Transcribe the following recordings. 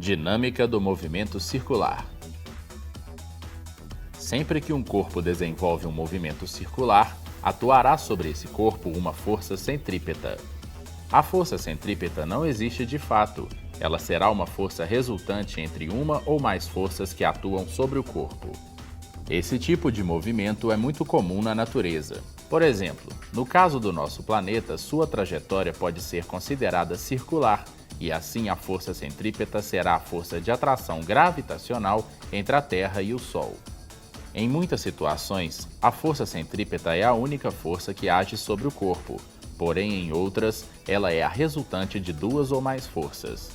Dinâmica do movimento circular. Sempre que um corpo desenvolve um movimento circular, atuará sobre esse corpo uma força centrípeta. A força centrípeta não existe de fato, ela será uma força resultante entre uma ou mais forças que atuam sobre o corpo. Esse tipo de movimento é muito comum na natureza. Por exemplo, no caso do nosso planeta, sua trajetória pode ser considerada circular, e assim a força centrípeta será a força de atração gravitacional entre a Terra e o Sol. Em muitas situações, a força centrípeta é a única força que age sobre o corpo, porém em outras, ela é a resultante de duas ou mais forças.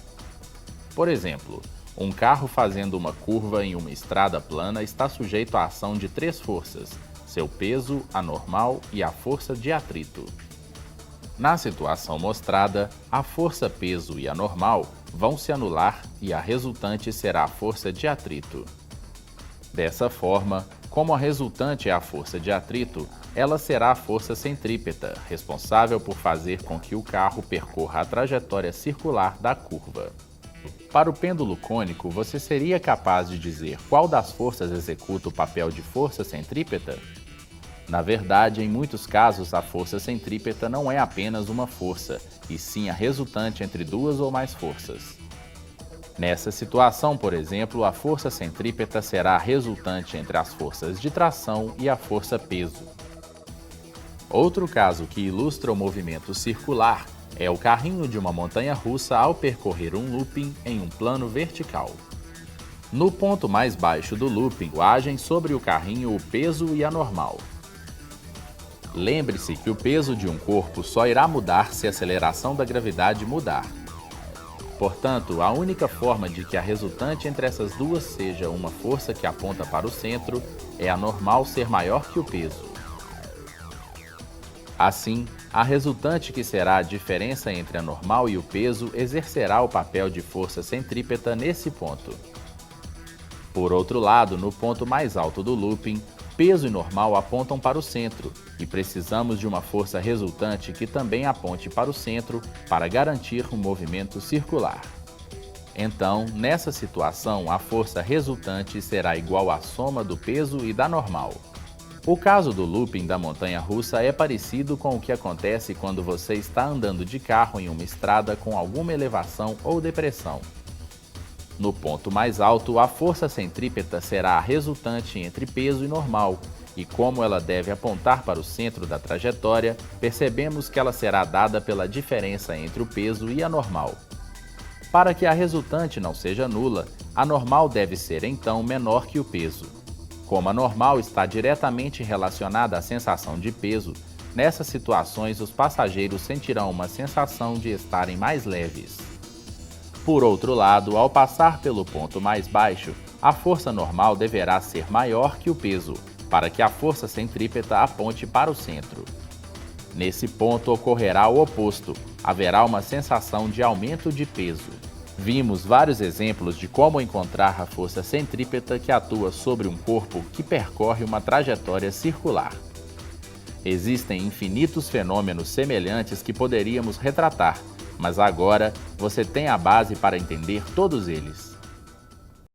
Por exemplo, um carro fazendo uma curva em uma estrada plana está sujeito à ação de três forças: seu peso, a normal e a força de atrito. Na situação mostrada, a força peso e a normal vão se anular e a resultante será a força de atrito. Dessa forma, como a resultante é a força de atrito, ela será a força centrípeta, responsável por fazer com que o carro percorra a trajetória circular da curva. Para o pêndulo cônico, você seria capaz de dizer qual das forças executa o papel de força centrípeta? Na verdade, em muitos casos, a força centrípeta não é apenas uma força, e sim a resultante entre duas ou mais forças. Nessa situação, por exemplo, a força centrípeta será a resultante entre as forças de tração e a força peso. Outro caso que ilustra o movimento circular é o carrinho de uma montanha-russa ao percorrer um looping em um plano vertical. No ponto mais baixo do looping, agem sobre o carrinho o peso e a normal. Lembre-se que o peso de um corpo só irá mudar se a aceleração da gravidade mudar. Portanto, a única forma de que a resultante entre essas duas seja uma força que aponta para o centro é a normal ser maior que o peso. Assim, a resultante, que será a diferença entre a normal e o peso, exercerá o papel de força centrípeta nesse ponto. Por outro lado, no ponto mais alto do looping, peso e normal apontam para o centro, e precisamos de uma força resultante que também aponte para o centro para garantir um movimento circular. Então, nessa situação, a força resultante será igual à soma do peso e da normal. O caso do looping da montanha-russa é parecido com o que acontece quando você está andando de carro em uma estrada com alguma elevação ou depressão. No ponto mais alto, a força centrípeta será a resultante entre peso e normal, e como ela deve apontar para o centro da trajetória, percebemos que ela será dada pela diferença entre o peso e a normal. Para que a resultante não seja nula, a normal deve ser então menor que o peso. Como a normal está diretamente relacionada à sensação de peso, nessas situações os passageiros sentirão uma sensação de estarem mais leves. Por outro lado, ao passar pelo ponto mais baixo, a força normal deverá ser maior que o peso, para que a força centrípeta aponte para o centro. Nesse ponto ocorrerá o oposto, haverá uma sensação de aumento de peso. Vimos vários exemplos de como encontrar a força centrípeta que atua sobre um corpo que percorre uma trajetória circular. Existem infinitos fenômenos semelhantes que poderíamos retratar, mas agora você tem a base para entender todos eles.